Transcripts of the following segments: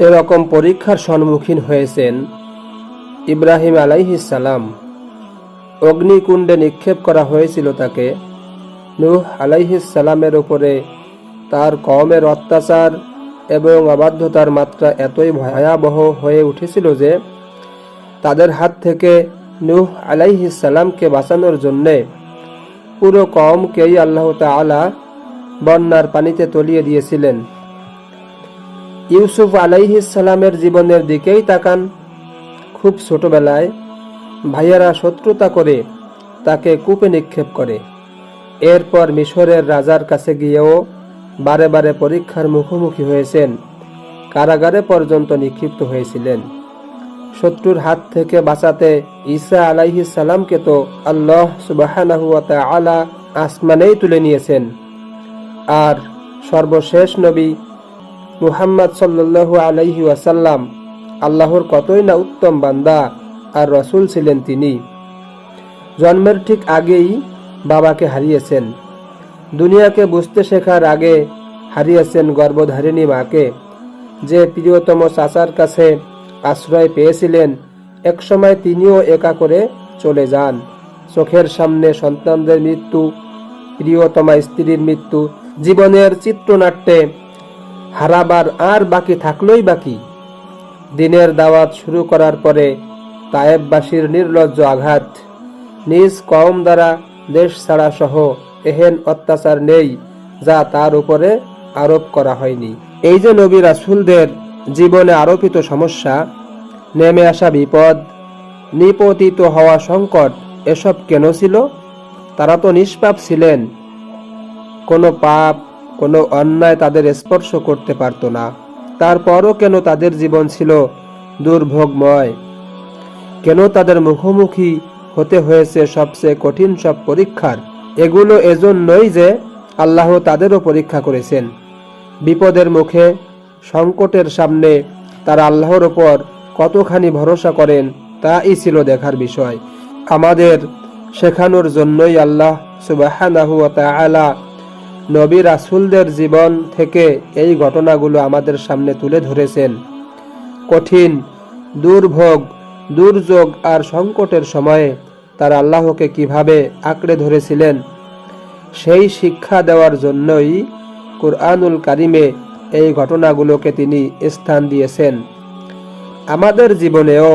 এরকম পরীক্ষার সম্মুখীন হয়েছেন ইব্রাহিম আলাইহিস সালাম। অগ্নিকুণ্ডে নিক্ষেপ করা হয়েছিল তাকে। নূহ আলাইহিস সালামের উপরে তার কওমের অত্যাচার এবং অবাধ্যতার মাত্রা এতই ভয়াবহ হয়ে উঠেছিল যে তাদের হাত থেকে নূহ আলাইহিস সালামকে বাঁচানোর জন্যে পুরো কওমকেই আল্লাহ তাআলা বন্যার পানিতে তলিয়ে দিয়েছিলেন। ইউসুফ আলাইহিস সালামের জীবনের দিকেই তাকান। খুব ছোটবেলায় ভাইয়েরা শত্রুতা করে তাকে কূপে নিক্ষেপ করে। এরপর মিশরের রাজার কাছে গিয়েও বারে বারে পরীক্ষার মুখোমুখি হয়েছেন। কারাগারে পর্যন্ত নিক্ষিপ্ত হয়েছিলেন। শত্রুর হাত থেকে বাঁচাতে ঈসা আলাইহিস সালামকে তো আল্লাহ সুবহানাহু ওয়া তাআলা আসমানেই তুলে নিয়েছেন। আর সর্বশেষ নবী মুহাম্মদ সাল্লাল্লাহু আলাইহি ওয়াসাল্লাম আল্লাহর কতই না উত্তম বান্দা আর রসুল ছিলেন তিনি। জন্মের ঠিক আগেই বাবাকে হারিয়েছেন। দুনিয়াকে বুঝতে শেখার আগে হারিয়েছেন গর্ভধারিণী মাকে। যে প্রিয়তম চাচার কাছে আশ্রয় পেয়েছিলেন, একসময় তিনিও একা করে চলে যান। চোখের সামনে সন্তানদের মৃত্যু, প্রিয়তমা স্ত্রীর মৃত্যু, জীবনের চিত্রনাট্যে হারাবার আর বাকি থাকলোই বাকি। দিনের দাওয়াত শুরু করার পরে তায়েববাসীর নির্লজ্জ আঘাত, নিজ কওম দ্বারা দেশ ছাড়া সহ এহেন অত্যাচার নেই যা তার উপরে আরোপ করা হয়নি। এই যে নবী রাসূলদের জীবনে আরোপিত সমস্যা, নেমে আসা বিপদ, নিপতিত হওয়া সংকট, এসব কেন ছিল? তারা তো নিষ্পাপ ছিলেন। কোনো পাপ, কোনো অন্যায় তাদের স্পর্শ করতে পারত না। তারপরও কেন তাদের জীবন ছিল দুর্ভোগময়? কেন তাদের মুখোমুখি হতে হয়েছে সবচেয়ে কঠিন সব পরীক্ষার? এগুলো এজন্যই যে আল্লাহ তাদেরও পরীক্ষা করেছেন। বিপদের মুখে, সংকটের সামনে তারা আল্লাহর ওপর কতখানি ভরসা করেন তাই ছিল দেখার বিষয়। আমাদের শেখানোর জন্যই আল্লাহ সুবহানাহু ওয়া তাআলা নবী রাসূলদের জীবন থেকে এই ঘটনাগুলো আমাদের সামনে তুলে ধরেছেন। কঠিন, দুর্ভোগ, দুর্যোগ আর সংকটের সময়ে তারা আল্লাহকে কিভাবে আঁকড়ে ধরেছিলেন, সেই শিক্ষা দেওয়ার জন্যই কুরআনুল কারিমে এই ঘটনাগুলোকে তিনি স্থান দিয়েছেন। আমাদের জীবনেও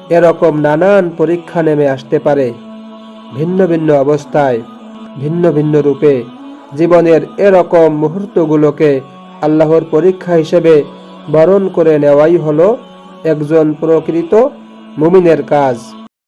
এরকম নানান পরীক্ষা নেমে আসতে পারে। ভিন্ন ভিন্ন অবস্থায়, ভিন্ন ভিন্ন রূপে জীবনের এরকম মুহূর্তগুলোকে আল্লাহর পরীক্ষা হিসেবে বরণ করে নেওয়াই হলো একজন প্রকৃত মুমিনের কাজ।